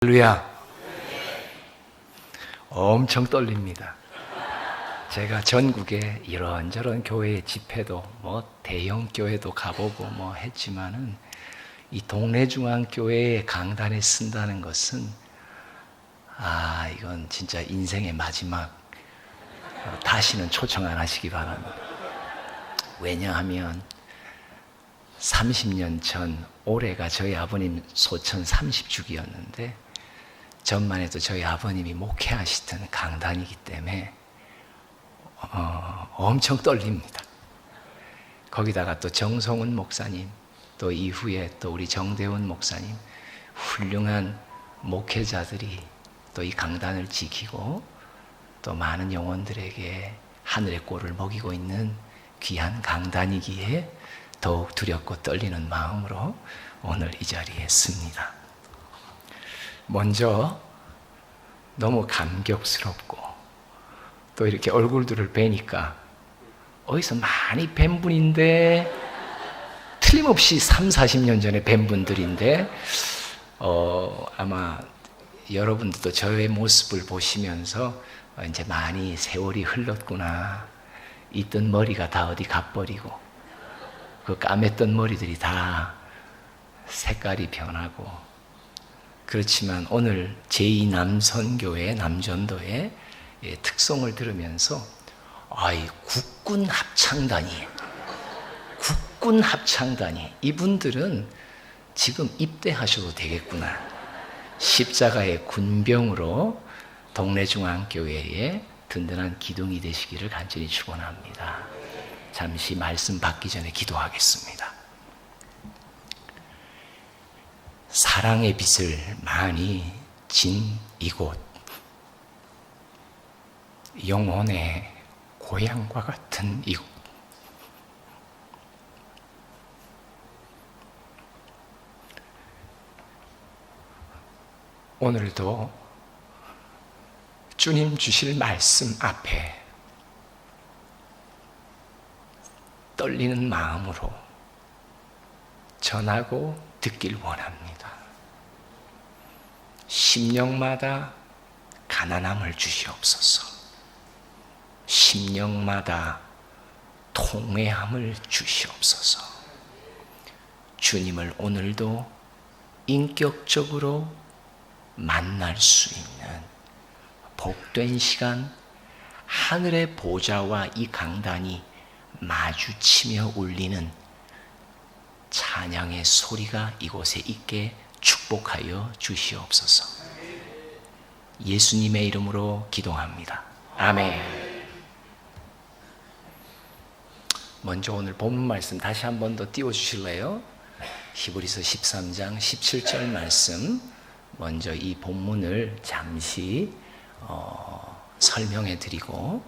할렐루야. 엄청 떨립니다. 제가 전국에 이런저런 교회 집회도 대형 교회도 가보고 했지만은 이 동래중앙교회의 강단에 쓴다는 것은 이건 진짜 인생의 마지막, 다시는 초청 안 하시기 바랍니다. 왜냐하면 30년 전 올해가 저희 아버님 소천 30주기였는데 전만 해도 저희 아버님이 목회하시던 강단이기 때문에 엄청 떨립니다. 거기다가 또 정성훈 목사님, 또 이후에 또 우리 정대훈 목사님, 훌륭한 목회자들이 또 이 강단을 지키고 또 많은 영혼들에게 하늘의 꼴을 먹이고 있는 귀한 강단이기에 더욱 두렵고 떨리는 마음으로 오늘 이 자리에 씁니다. 먼저 너무 감격스럽고 또 이렇게 얼굴들을 뵈니까 어디서 많이 뵌 분인데 틀림없이 30-40년 전에 뵌 분들인데 아마 여러분들도 저의 모습을 보시면서 이제 많이 세월이 흘렀구나, 있던 머리가 다 어디 가버리고 그 까맸던 머리들이 다 색깔이 변하고, 그렇지만 오늘 제2남선교회 남전도의 특성을 들으면서 이 국군 합창단이 이분들은 지금 입대하셔도 되겠구나. 십자가의 군병으로 동래중앙교회에 든든한 기둥이 되시기를 간절히 축원합니다. 잠시 말씀 받기 전에 기도하겠습니다. 사랑의 빛을 많이 진 이곳, 영혼의 고향과 같은 이곳, 오늘도 주님 주실 말씀 앞에 떨리는 마음으로 전하고 듣길 원합니다. 심령마다 가난함을 주시옵소서. 심령마다 통회함을 주시옵소서. 주님을 오늘도 인격적으로 만날 수 있는 복된 시간, 하늘의 보좌와 이 강단이 마주치며 울리는 찬양의 소리가 이곳에 있게 축복하여 주시옵소서. 예수님의 이름으로 기도합니다. 아멘. 먼저 오늘 본문 말씀 다시 한 번 더 띄워주실래요? 히브리서 13장 17절 말씀, 먼저 이 본문을 잠시 설명해 드리고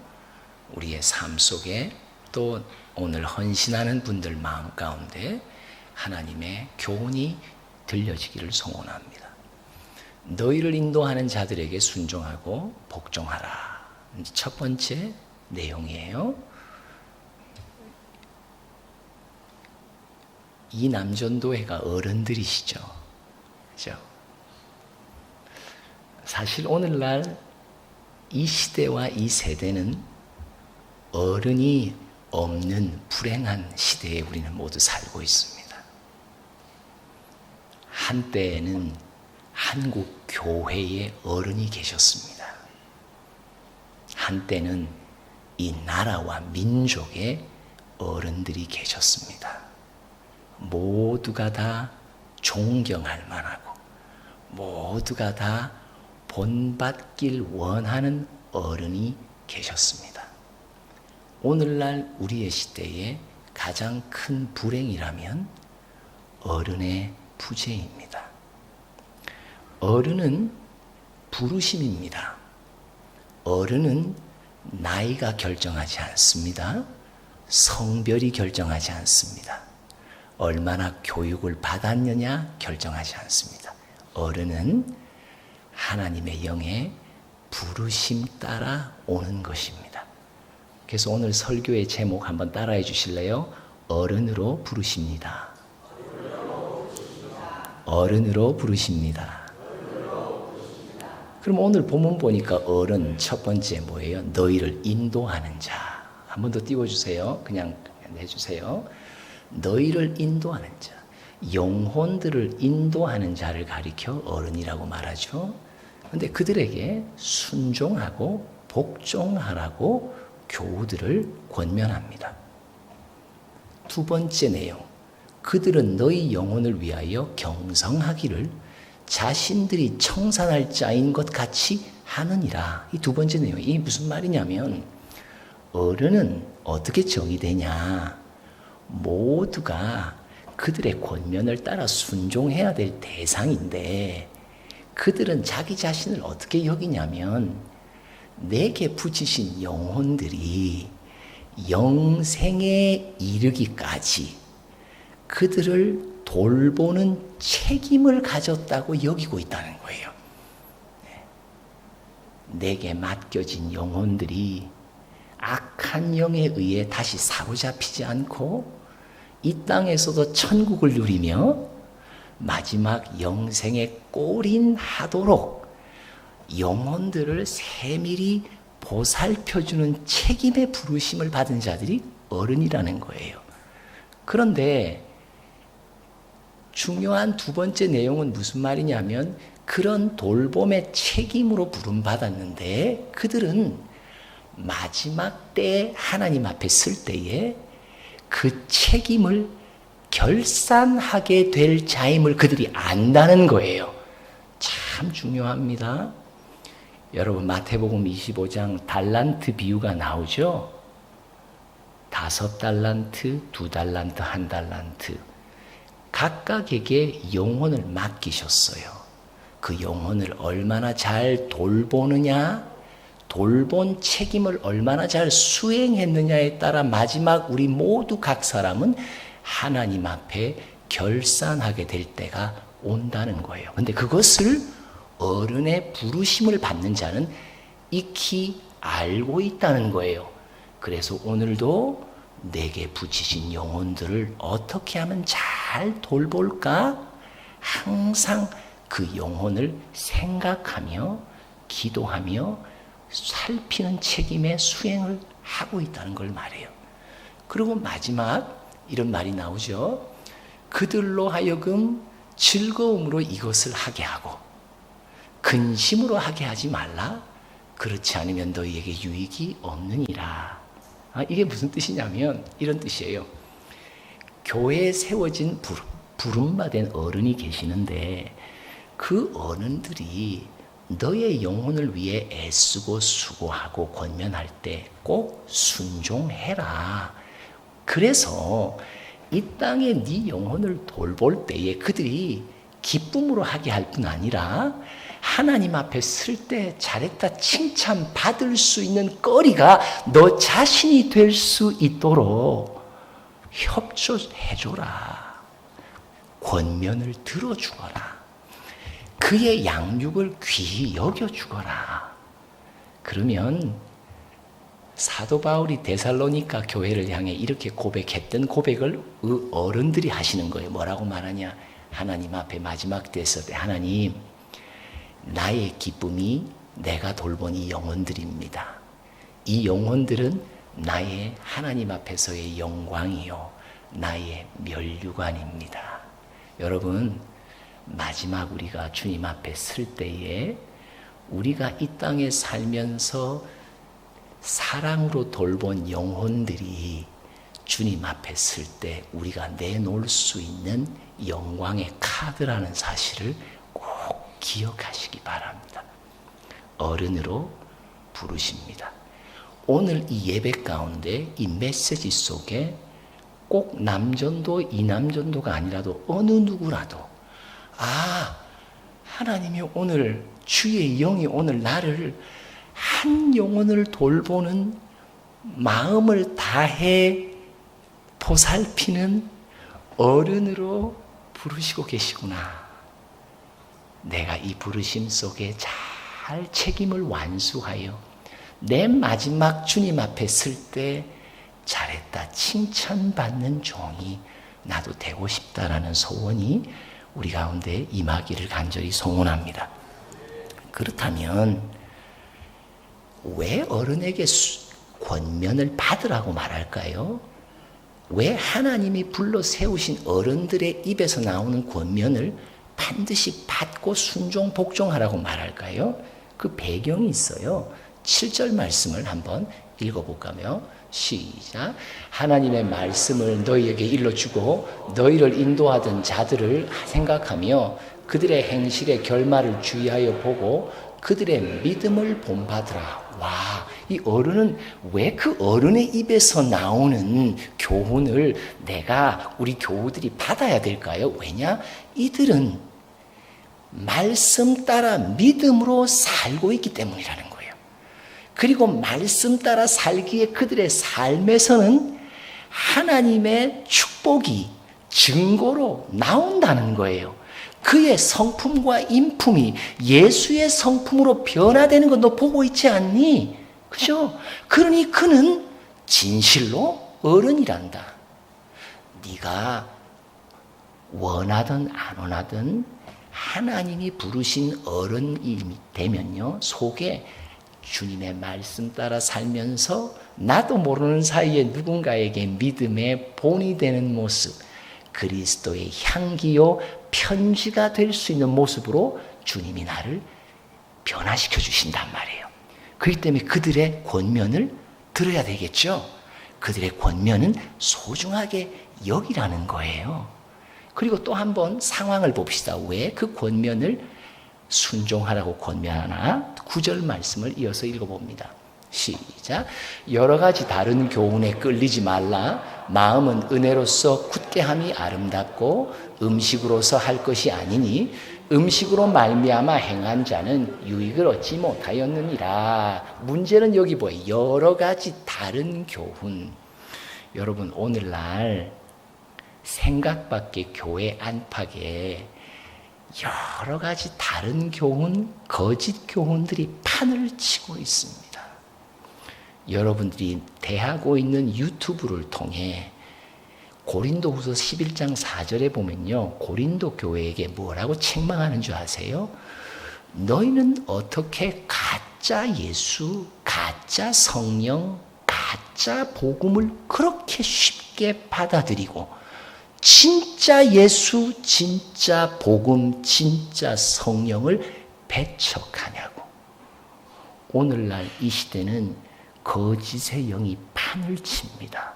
우리의 삶 속에 또 오늘 헌신하는 분들 마음 가운데 하나님의 교훈이 들려지기를 소원합니다. 너희를 인도하는 자들에게 순종하고 복종하라. 첫 번째 내용이에요. 이 남전도회가 어른들이시죠. 그렇죠? 사실 오늘날 이 시대와 이 세대는 어른이 없는 불행한 시대에 우리는 모두 살고 있습니다. 한때에는 한국 교회에 어른이 계셨습니다. 한때는 이 나라와 민족에 어른들이 계셨습니다. 모두가 다 존경할 만하고 모두가 다 본받길 원하는 어른이 계셨습니다. 오늘날 우리의 시대에 가장 큰 불행이라면 어른의 부재입니다. 어른은 부르심입니다. 어른은 나이가 결정하지 않습니다. 성별이 결정하지 않습니다. 얼마나 교육을 받았느냐 결정하지 않습니다. 어른은 하나님의 영의 부르심 따라 오는 것입니다. 그래서 오늘 설교의 제목 한번 따라해 주실래요? 어른으로 부르십니다. 어른으로 부르십니다. 그럼 오늘 본문 보니까 어른 첫 번째 뭐예요? 너희를 인도하는 자. 한 번 더 띄워주세요. 그냥 해주세요. 너희를 인도하는 자. 영혼들을 인도하는 자를 가리켜 어른이라고 말하죠. 그런데 그들에게 순종하고 복종하라고 교우들을 권면합니다. 두 번째 내용. 그들은 너희 영혼을 위하여 경성하기를 자신들이 청산할 자인 것 같이 하느니라. 이 두 번째 내용. 이 무슨 말이냐면 어른은 어떻게 정의되냐. 모두가 그들의 권면을 따라 순종해야 될 대상인데 그들은 자기 자신을 어떻게 여기냐면 내게 붙이신 영혼들이 영생에 이르기까지 그들을 돌보는 책임을 가졌다고 여기고 있다는 거예요. 내게 맡겨진 영혼들이 악한 영에 의해 다시 사로잡히지 않고 이 땅에서도 천국을 누리며 마지막 영생에 골인하도록 영혼들을 세밀히 보살펴주는 책임의 부르심을 받은 자들이 어른이라는 거예요. 그런데 중요한 두 번째 내용은 무슨 말이냐면 그런 돌봄의 책임으로 부름받았는데 그들은 마지막 때에 하나님 앞에 설 때에 그 책임을 결산하게 될 자임을 그들이 안다는 거예요. 참 중요합니다. 여러분 마태복음 25장 달란트 비유가 나오죠. 5달란트, 2달란트, 1달란트 각각에게 영혼을 맡기셨어요. 그 영혼을 얼마나 잘 돌보느냐, 돌본 책임을 얼마나 잘 수행했느냐에 따라 마지막 우리 모두 각 사람은 하나님 앞에 결산하게 될 때가 온다는 거예요. 근데 그것을 어른의 부르심을 받는 자는 익히 알고 있다는 거예요. 그래서 오늘도 내게 붙이신 영혼들을 어떻게 하면 잘 돌볼까? 항상 그 영혼을 생각하며 기도하며 살피는 책임의 수행을 하고 있다는 걸 말해요. 그리고 마지막 이런 말이 나오죠. 그들로 하여금 즐거움으로 이것을 하게 하고 근심으로 하게 하지 말라. 그렇지 않으면 너희에게 유익이 없느니라. 이게 무슨 뜻이냐면 이런 뜻이에요. 교회에 세워진 부름받은 어른이 계시는데 그 어른들이 너의 영혼을 위해 애쓰고 수고하고 권면할 때 꼭 순종해라. 그래서 이 땅에 네 영혼을 돌볼 때에 그들이 기쁨으로 하게 할 뿐 아니라 하나님 앞에 설 때 잘했다 칭찬받을 수 있는 거리가 너 자신이 될 수 있도록 협조해줘라. 권면을 들어주거라. 그의 양육을 귀히 여겨주거라. 그러면 사도 바울이 데살로니가 교회를 향해 이렇게 고백했던 고백을 어른들이 하시는 거예요. 뭐라고 말하냐? 하나님 앞에 마지막 때에 설 때 하나님, 나의 기쁨이 내가 돌본 이 영혼들입니다. 이 영혼들은 나의 하나님 앞에서의 영광이요 나의 면류관입니다. 여러분 마지막 우리가 주님 앞에 설 때에 우리가 이 땅에 살면서 사랑으로 돌본 영혼들이 주님 앞에 설 때 우리가 내놓을 수 있는 영광의 카드라는 사실을 꼭 기억하시기 바랍니다. 어른으로 부르십니다. 오늘 이 예배 가운데 이 메시지 속에 꼭 남전도 이남전도가 아니라도 어느 누구라도 하나님이 오늘 주의 영이 오늘 나를 한 영혼을 돌보는 마음을 다해 보살피는 어른으로 부르시고 계시구나. 내가 이 부르심 속에 잘 책임을 완수하여 내 마지막 주님 앞에 설 때 잘했다 칭찬받는 종이 나도 되고 싶다라는 소원이 우리 가운데 임하기를 간절히 소원합니다. 그렇다면 왜 어른에게 권면을 받으라고 말할까요? 왜 하나님이 불러 세우신 어른들의 입에서 나오는 권면을 반드시 받고 순종 복종하라고 말할까요? 그 배경이 있어요. 7절 말씀을 한번 읽어볼까요? 시작. 하나님의 말씀을 너희에게 일러주고 너희를 인도하던 자들을 생각하며 그들의 행실의 결말을 주의하여 보고 그들의 믿음을 본받으라. 와, 이 어른은 왜 그 어른의 입에서 나오는 교훈을 우리 교우들이 받아야 될까요? 왜냐? 이들은 말씀 따라 믿음으로 살고 있기 때문이라는 거예요. 그리고 말씀 따라 살기에 그들의 삶에서는 하나님의 축복이 증거로 나온다는 거예요. 그의 성품과 인품이 예수의 성품으로 변화되는 거 너 보고 있지 않니? 그죠? 그러니 그는 진실로 어른이란다. 네가 원하든 안 원하든 하나님이 부르신 어른이 되면요, 속에 주님의 말씀 따라 살면서 나도 모르는 사이에 누군가에게 믿음의 본이 되는 모습, 그리스도의 향기요 편지가 될 수 있는 모습으로 주님이 나를 변화시켜 주신단 말이에요. 그렇기 때문에 그들의 권면을 들어야 되겠죠. 그들의 권면은 소중하게 여기라는 거예요. 그리고 또 한번 상황을 봅시다. 왜 그 권면을 순종하라고 권면하나? 9절 말씀을 이어서 읽어봅니다. 시작. 여러 가지 다른 교훈에 끌리지 말라. 마음은 은혜로서 굳게함이 아름답고 음식으로서 할 것이 아니니 음식으로 말미암아 행한 자는 유익을 얻지 못하였느니라. 문제는 여기 뭐예요? 여러 가지 다른 교훈. 여러분, 오늘날 생각밖에 교회 안팎에 여러 가지 다른 교훈, 거짓 교훈들이 판을 치고 있습니다. 여러분들이 대하고 있는 유튜브를 통해 고린도후서 11장 4절에 보면요, 고린도 교회에게 뭐라고 책망하는 줄 아세요? 너희는 어떻게 가짜 예수, 가짜 성령, 가짜 복음을 그렇게 쉽게 받아들이고 진짜 예수, 진짜 복음, 진짜 성령을 배척하냐고. 오늘날 이 시대는 거짓의 영이 판을 칩니다.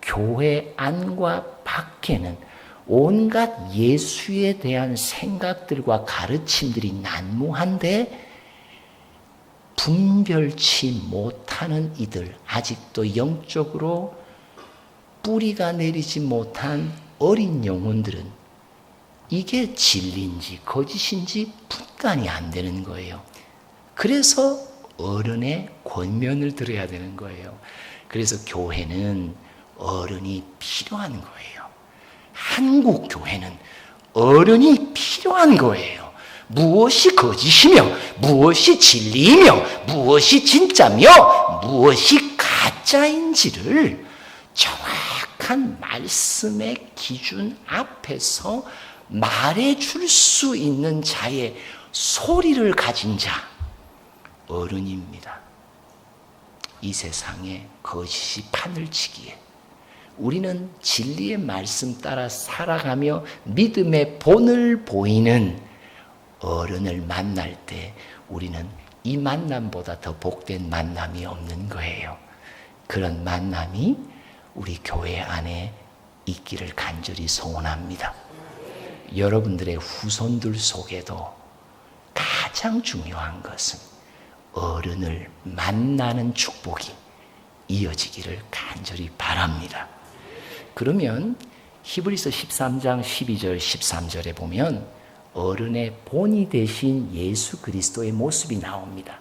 교회 안과 밖에는 온갖 예수에 대한 생각들과 가르침들이 난무한데 분별치 못하는 이들, 아직도 영적으로 뿌리가 내리지 못한 어린 영혼들은 이게 진리인지 거짓인지 분간이 안 되는 거예요. 그래서 어른의 권면을 들어야 되는 거예요. 그래서 교회는 어른이 필요한 거예요. 한국 교회는 어른이 필요한 거예요. 무엇이 거짓이며 무엇이 진리이며 무엇이 진짜며 무엇이 가짜인지를 정확한 말씀의 기준 앞에서 말해줄 수 있는 자의 소리를 가진 자, 어른입니다. 이 세상에 거짓이 판을 치기에 우리는 진리의 말씀 따라 살아가며 믿음의 본을 보이는 어른을 만날 때 우리는 이 만남보다 더 복된 만남이 없는 거예요. 그런 만남이 우리 교회 안에 있기를 간절히 소원합니다. 여러분들의 후손들 속에도 가장 중요한 것은 어른을 만나는 축복이 이어지기를 간절히 바랍니다. 그러면 히브리서 13장 12절 13절에 보면 어른의 본이 되신 예수 그리스도의 모습이 나옵니다.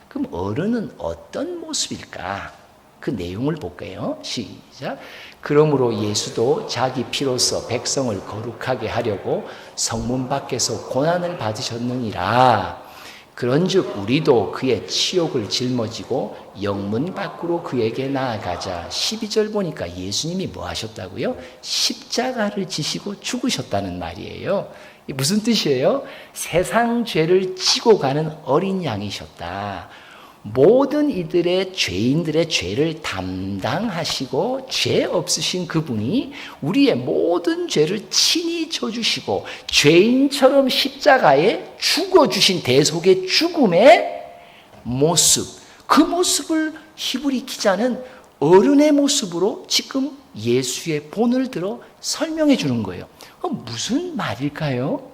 그럼 어른은 어떤 모습일까? 그 내용을 볼게요. 시작. 그러므로 예수도 자기 피로써 백성을 거룩하게 하려고 성문 밖에서 고난을 받으셨느니라. 그런즉 우리도 그의 치욕을 짊어지고 영문 밖으로 그에게 나아가자. 12절 보니까 예수님이 뭐 하셨다고요? 십자가를 지시고 죽으셨다는 말이에요. 무슨 뜻이에요? 세상 죄를 지고 가는 어린 양이셨다. 모든 이들의 죄인들의 죄를 담당하시고 죄 없으신 그분이 우리의 모든 죄를 친히 져주시고 죄인처럼 십자가에 죽어주신 대속의 죽음의 모습, 그 모습을 히브리 기자는 어른의 모습으로 지금 예수의 본을 들어 설명해 주는 거예요. 무슨 말일까요?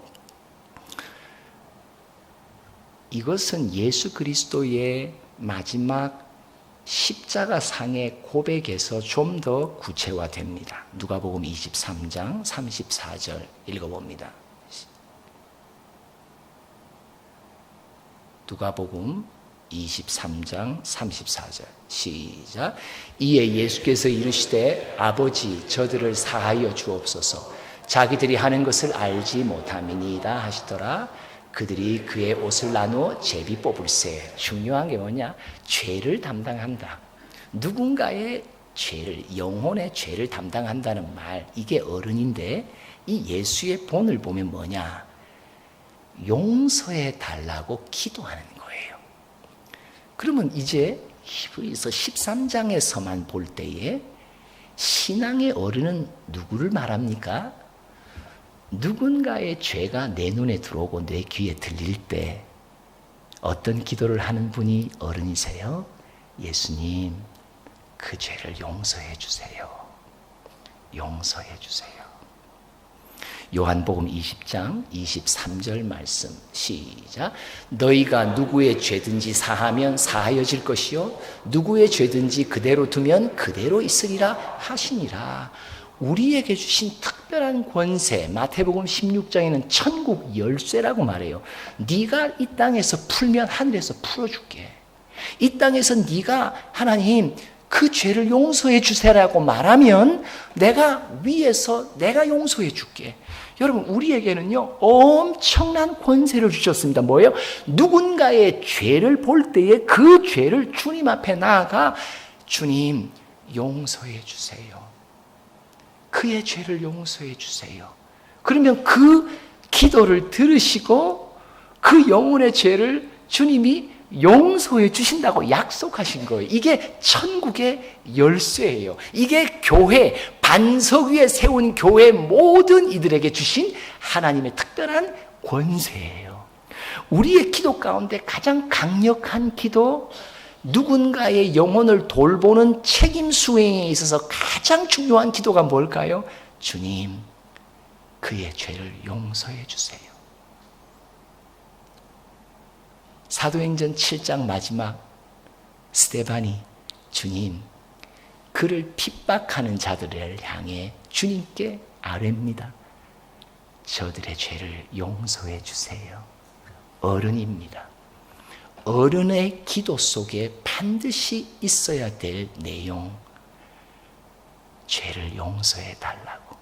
이것은 예수 그리스도의 마지막 십자가 상의 고백에서 좀 더 구체화됩니다. 누가복음 23장 34절 읽어봅니다. 누가복음 23장 34절 시작. 이에 예수께서 이르시되 아버지 저들을 사하여 주옵소서 자기들이 하는 것을 알지 못함이니이다 하시더라. 그들이 그의 옷을 나누어 제비 뽑을세. 중요한 게 뭐냐? 죄를 담당한다. 누군가의 죄를, 영혼의 죄를 담당한다는 말, 이게 어른인데 이 예수의 본을 보면 뭐냐? 용서해 달라고 기도하는 거예요. 그러면 이제 히브리서 13장에서만 볼 때에 신앙의 어른은 누구를 말합니까? 누군가의 죄가 내 눈에 들어오고 내 귀에 들릴 때 어떤 기도를 하는 분이 어른이세요? 예수님, 그 죄를 용서해 주세요. 용서해 주세요. 요한복음 20장 23절 말씀 시작. 너희가 누구의 죄든지 사하면 사하여질 것이요 누구의 죄든지 그대로 두면 그대로 있으리라 하시니라. 우리에게 주신 특별한 권세, 마태복음 16장에는 천국 열쇠라고 말해요. 네가 이 땅에서 풀면 하늘에서 풀어줄게. 이 땅에서 네가 하나님 그 죄를 용서해 주세요라고 말하면 내가 위에서 내가 용서해 줄게. 여러분 우리에게는요 엄청난 권세를 주셨습니다. 뭐예요? 누군가의 죄를 볼 때에 그 죄를 주님 앞에 나아가 주님 용서해 주세요. 그의 죄를 용서해 주세요. 그러면 그 기도를 들으시고 그 영혼의 죄를 주님이 용서해 주신다고 약속하신 거예요. 이게 천국의 열쇠예요. 이게 교회, 반석 위에 세운 교회 모든 이들에게 주신 하나님의 특별한 권세예요. 우리의 기도 가운데 가장 강력한 기도, 누군가의 영혼을 돌보는 책임 수행에 있어서 가장 중요한 기도가 뭘까요? 주님, 그의 죄를 용서해 주세요. 사도행전 7장 마지막 스데반이 주님, 그를 핍박하는 자들을 향해 주님께 아뢰입니다. 저들의 죄를 용서해 주세요. 어른입니다. 어른의 기도 속에 반드시 있어야 될 내용, 죄를 용서해 달라고.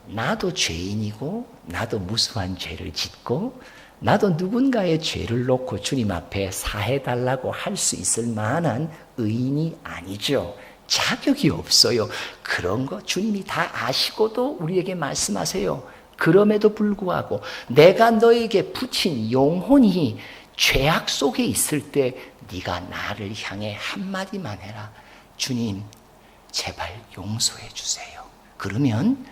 나도 죄인이고 나도 무수한 죄를 짓고 나도 누군가의 죄를 놓고 주님 앞에 사해 달라고 할 수 있을 만한 의인이 아니죠. 자격이 없어요. 그런 거 주님이 다 아시고도 우리에게 말씀하세요. 그럼에도 불구하고 내가 너에게 붙인 영혼이 죄악 속에 있을 때 네가 나를 향해 한마디만 해라. 주님, 제발 용서해 주세요. 그러면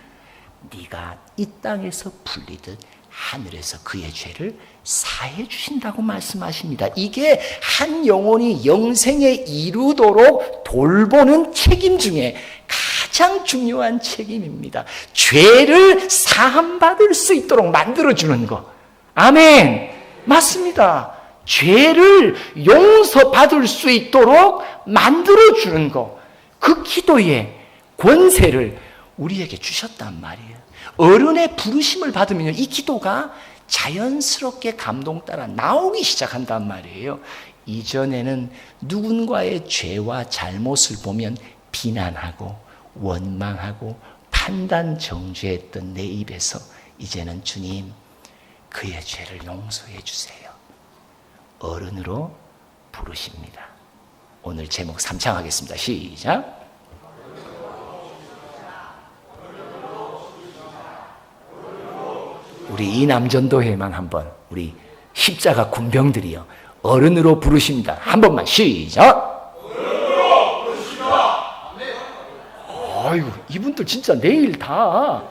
네가 이 땅에서 풀리듯 하늘에서 그의 죄를 사해 주신다고 말씀하십니다. 이게 한 영혼이 영생에 이루도록 돌보는 책임 중에 가장 중요한 책임입니다. 죄를 사함받을 수 있도록 만들어주는 것. 아멘. 맞습니다. 죄를 용서받을 수 있도록 만들어주는 것. 그 기도의 권세를 우리에게 주셨단 말이에요. 어른의 부르심을 받으면 이 기도가 자연스럽게 감동 따라 나오기 시작한단 말이에요. 이전에는 누군가의 죄와 잘못을 보면 비난하고 원망하고 판단 정죄했던 내 입에서 이제는 주님, 그의 죄를 용서해 주세요. 어른으로 부르십니다. 오늘 제목 3창하겠습니다. 시작. 우리 이 남전도회만 한번 우리 십자가 군병들이요 어른으로 부르십니다. 한 번만 시작. 어른으로 부르십니다. 아이고 이분들 진짜 내일 다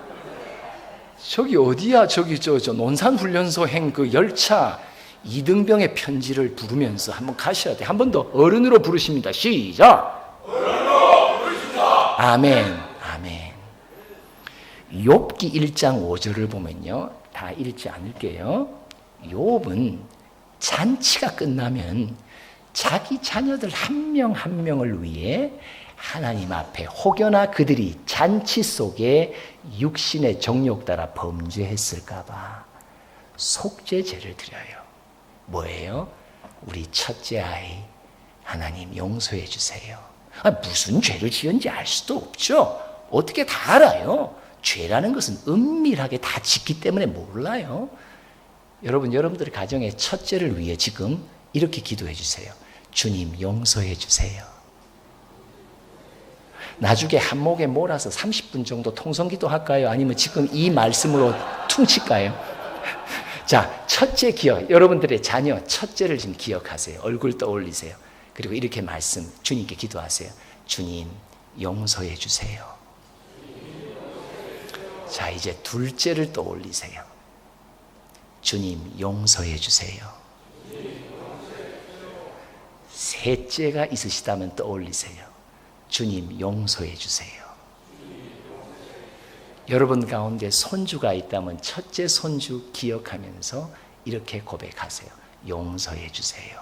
저기 어디야 저기 저 논산훈련소 행 그 열차 이등병의 편지를 부르면서 한번 가셔야 돼. 한 번 더 어른으로 부르십니다. 시작. 어른으로 부르십니다. 아멘. 아멘. 욥기 1장 5절을 보면요. 다 읽지 않을게요. 욥은 잔치가 끝나면 자기 자녀들 한 명 한 명을 위해 하나님 앞에 혹여나 그들이 잔치 속에 육신의 정욕 따라 범죄했을까 봐 속죄제를 드려요. 뭐예요? 우리 첫째 아이 하나님 용서해 주세요. 무슨 죄를 지은지 알 수도 없죠. 어떻게 다 알아요? 죄라는 것은 은밀하게 다 짓기 때문에 몰라요. 여러분들의 가정의 첫째를 위해 지금 이렇게 기도해 주세요. 주님 용서해 주세요. 나중에 한목에 몰아서 30분 정도 통성기도 할까요? 아니면 지금 이 말씀으로 퉁칠까요? 자, 첫째 기억, 여러분들의 자녀 첫째를 지금 기억하세요. 얼굴 떠올리세요. 그리고 이렇게 주님께 기도하세요. 주님 용서해 주세요. 자, 이제 둘째를 떠올리세요. 주님 용서해 주세요. 셋째가 있으시다면 떠올리세요. 주님 용서해 주세요. 여러분 가운데 손주가 있다면 첫째 손주 기억하면서 이렇게 고백하세요. 용서해 주세요.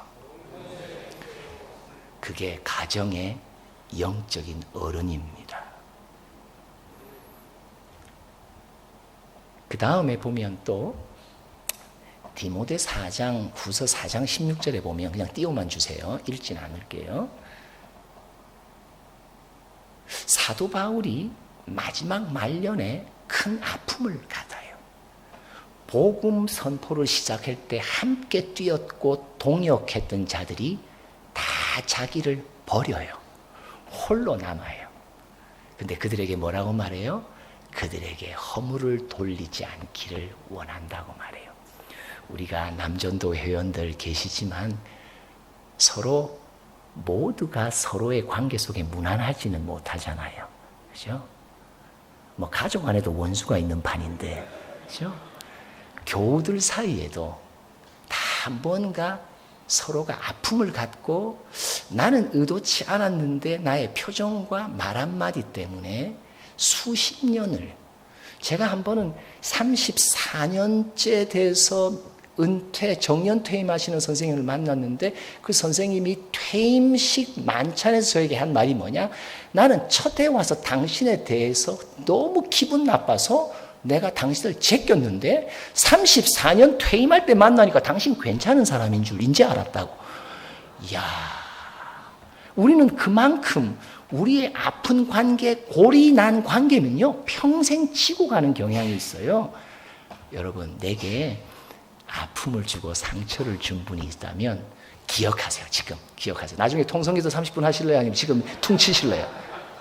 그게 가정의 영적인 어른입니다. 그 다음에 보면 또 디모데 4장 후서 4장 16절에 보면 그냥 띄워만 주세요. 읽진 않을게요. 사도 바울이 마지막 말년에 큰 아픔을 받아요. 복음 선포를 시작할 때 함께 뛰었고 동역했던 자들이 다 자기를 버려요. 홀로 남아요. 근데 그들에게 뭐라고 말해요? 그들에게 허물을 돌리지 않기를 원한다고 말해요. 우리가 남전도 회원들 계시지만 서로 모두가 서로의 관계 속에 무난하지는 못하잖아요. 그죠? 뭐 가족 안에도 원수가 있는 판인데, 그죠? 교우들 사이에도 다 뭔가 서로가 아픔을 갖고 나는 의도치 않았는데 나의 표정과 말 한마디 때문에 수십 년을 제가 한 번은 34년째 돼서 정년 퇴임하시는 선생님을 만났는데 그 선생님이 퇴임식 만찬에서 저에게 한 말이 뭐냐? 나는 첫 해 와서 당신에 대해서 너무 기분 나빠서 내가 당신을 제꼈는데 34년 퇴임할 때 만나니까 당신 괜찮은 사람인 줄 이제 알았다고. 이야, 우리는 그만큼 우리의 아픈 관계, 골이 난 관계는요 평생 지고 가는 경향이 있어요. 여러분, 내게 아픔을 주고 상처를 준 분이 있다면 기억하세요. 지금 기억하세요. 나중에 통성기도 30분 하실래요? 아니면 지금 퉁치실래요?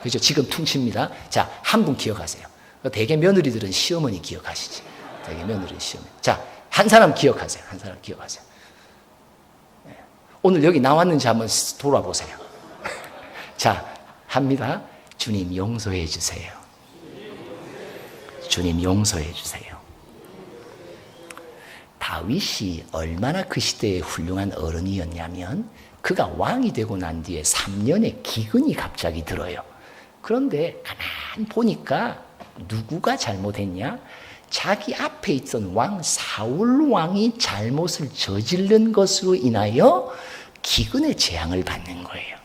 그렇죠? 지금 퉁칩니다. 자, 한 분 기억하세요. 대개 며느리들은 시어머니 기억하시지. 대개 며느리는 시어머니. 자, 한 사람 기억하세요. 한 사람 기억하세요. 오늘 여기 나왔는지 한번 돌아보세요. 자, 합니다. 주님 용서해 주세요. 주님 용서해 주세요. 다윗이 얼마나 그 시대에 훌륭한 어른이었냐면 그가 왕이 되고 난 뒤에 3년의 기근이 갑자기 들어요. 그런데 가만 보니까 누구가 잘못했냐? 자기 앞에 있던 왕 사울 왕이 잘못을 저지른 것으로 인하여 기근의 재앙을 받는 거예요.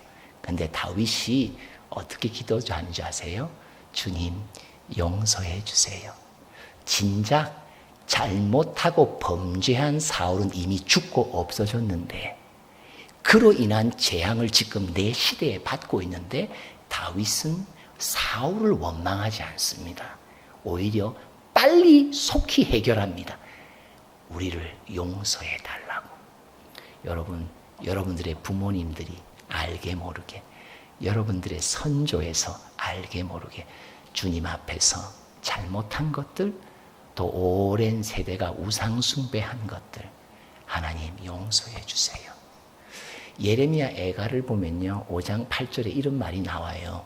근데 다윗이 어떻게 기도하는지 아세요? 주님 용서해 주세요. 진작 잘못하고 범죄한 사울은 이미 죽고 없어졌는데 그로 인한 재앙을 지금 내 시대에 받고 있는데 다윗은 사울을 원망하지 않습니다. 오히려 빨리 속히 해결합니다. 우리를 용서해 달라고. 여러분들의 부모님들이 알게 모르게, 여러분들의 선조에서 알게 모르게 주님 앞에서 잘못한 것들 또 오랜 세대가 우상숭배한 것들 하나님 용서해 주세요. 예레미야 애가를 보면요 5장 8절에 이런 말이 나와요.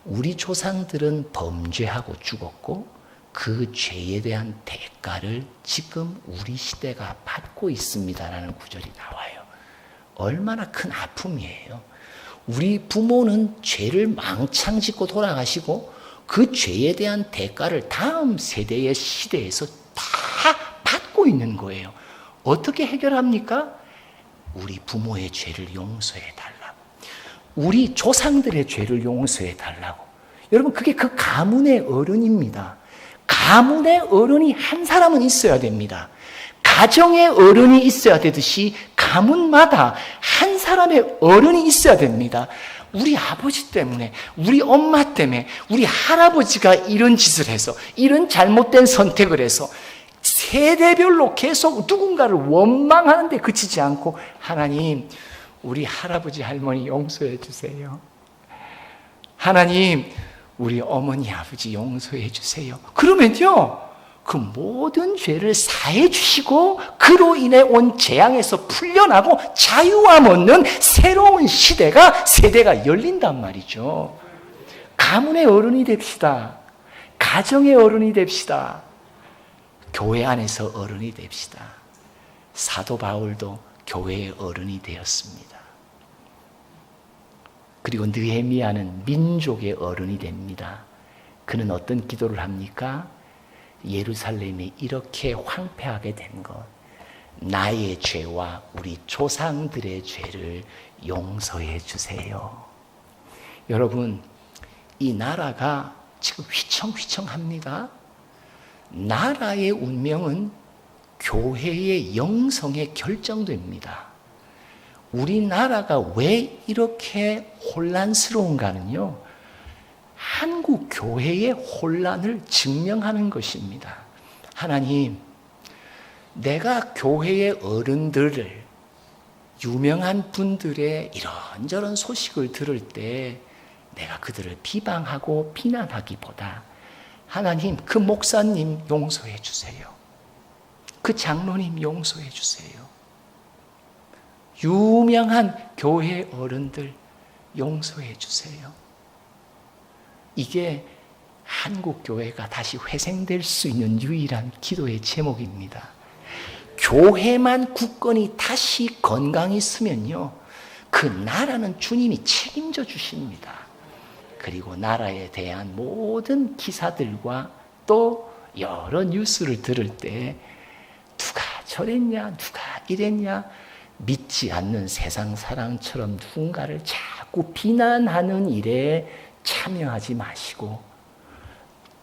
우리 조상들은 범죄하고 죽었고 그 죄에 대한 대가를 지금 우리 시대가 받고 있습니다라는 구절이 나와요. 얼마나 큰 아픔이에요. 우리 부모는 죄를 망창 짓고 돌아가시고 그 죄에 대한 대가를 다음 세대의 시대에서 다 받고 있는 거예요. 어떻게 해결합니까? 우리 부모의 죄를 용서해 달라고. 우리 조상들의 죄를 용서해 달라고. 여러분 그게 그 가문의 어른입니다. 가문의 어른이 한 사람은 있어야 됩니다. 가정의 어른이 있어야 되듯이 가문마다 한 사람의 어른이 있어야 됩니다. 우리 아버지 때문에, 우리 엄마 때문에, 우리 할아버지가 이런 짓을 해서, 이런 잘못된 선택을 해서 세대별로 계속 누군가를 원망하는 데 그치지 않고 하나님, 우리 할아버지 할머니 용서해 주세요. 하나님, 우리 어머니 아버지 용서해 주세요. 그러면요 그 모든 죄를 사해 주시고 그로 인해 온 재앙에서 풀려나고 자유함 얻는 새로운 세대가 열린단 말이죠. 가문의 어른이 됩시다. 가정의 어른이 됩시다. 교회 안에서 어른이 됩시다. 사도 바울도 교회의 어른이 되었습니다. 그리고 느헤미야는 민족의 어른이 됩니다. 그는 어떤 기도를 합니까? 예루살렘이 이렇게 황폐하게 된 것, 나의 죄와 우리 조상들의 죄를 용서해 주세요. 여러분, 이 나라가 지금 휘청휘청합니다. 나라의 운명은 교회의 영성에 결정됩니다. 우리나라가 왜 이렇게 혼란스러운가는요, 한국 교회의 혼란을 증명하는 것입니다. 하나님, 내가 교회의 어른들을, 유명한 분들의 이런저런 소식을 들을 때 내가 그들을 비방하고 비난하기보다 하나님, 그 목사님 용서해 주세요. 그 장로님 용서해 주세요. 유명한 교회 어른들 용서해 주세요. 이게 한국 교회가 다시 회생될 수 있는 유일한 기도의 제목입니다. 교회만 굳건히 다시 건강히 쓰면요, 그 나라는 주님이 책임져 주십니다. 그리고 나라에 대한 모든 기사들과 또 여러 뉴스를 들을 때 누가 저랬냐, 누가 이랬냐, 믿지 않는 세상 사람처럼 누군가를 자꾸 비난하는 일에 참여하지 마시고,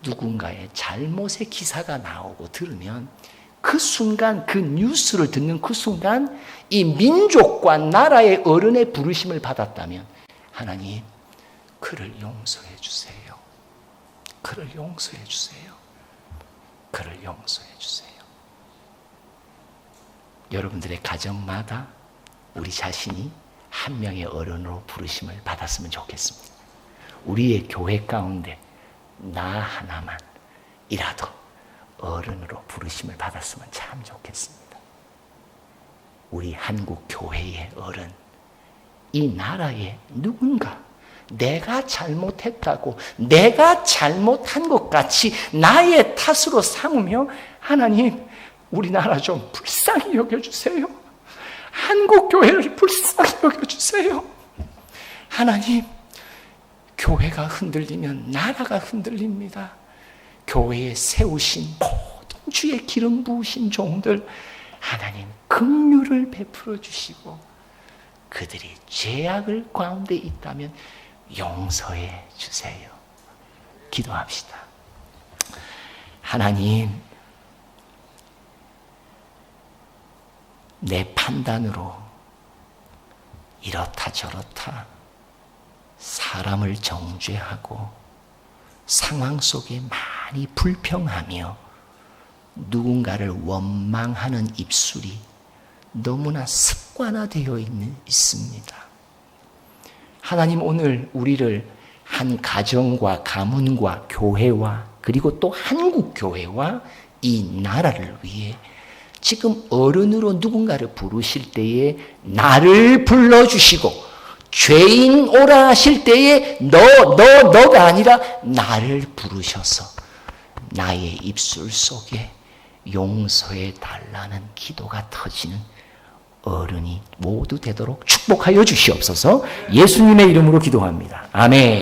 누군가의 잘못의 기사가 나오고 들으면 그 순간, 그 뉴스를 듣는 그 순간 이 민족과 나라의 어른의 부르심을 받았다면 하나님, 그를 용서해 주세요. 그를 용서해 주세요. 그를 용서해 주세요. 여러분들의 가정마다 우리 자신이 한 명의 어른으로 부르심을 받았으면 좋겠습니다. 우리의 교회 가운데 나 하나만이라도 어른으로 부르심을 받았으면 참 좋겠습니다. 우리 한국 교회의 어른, 이 나라의 누군가, 내가 잘못했다고, 내가 잘못한 것 같이 나의 탓으로 삼으며 하나님, 우리나라 좀 불쌍히 여겨주세요. 한국 교회를 불쌍히 여겨주세요. 하나님, 교회가 흔들리면 나라가 흔들립니다. 교회에 세우신 모든 주의 기름 부으신 종들, 하나님 긍휼을 베풀어 주시고 그들이 죄악을 가운데 있다면 용서해 주세요. 기도합시다. 하나님, 내 판단으로 이렇다 저렇다 사람을 정죄하고 상황 속에 많이 불평하며 누군가를 원망하는 입술이 너무나 습관화되어 있습니다. 하나님, 오늘 우리를 한 가정과 가문과 교회와 그리고 또 한국 교회와 이 나라를 위해 지금 어른으로 누군가를 부르실 때에 나를 불러주시고 죄인 오라 하실 때에 너가 아니라 나를 부르셔서 나의 입술 속에 용서해 달라는 기도가 터지는 어른이 모두 되도록 축복하여 주시옵소서. 예수님의 이름으로 기도합니다. 아멘.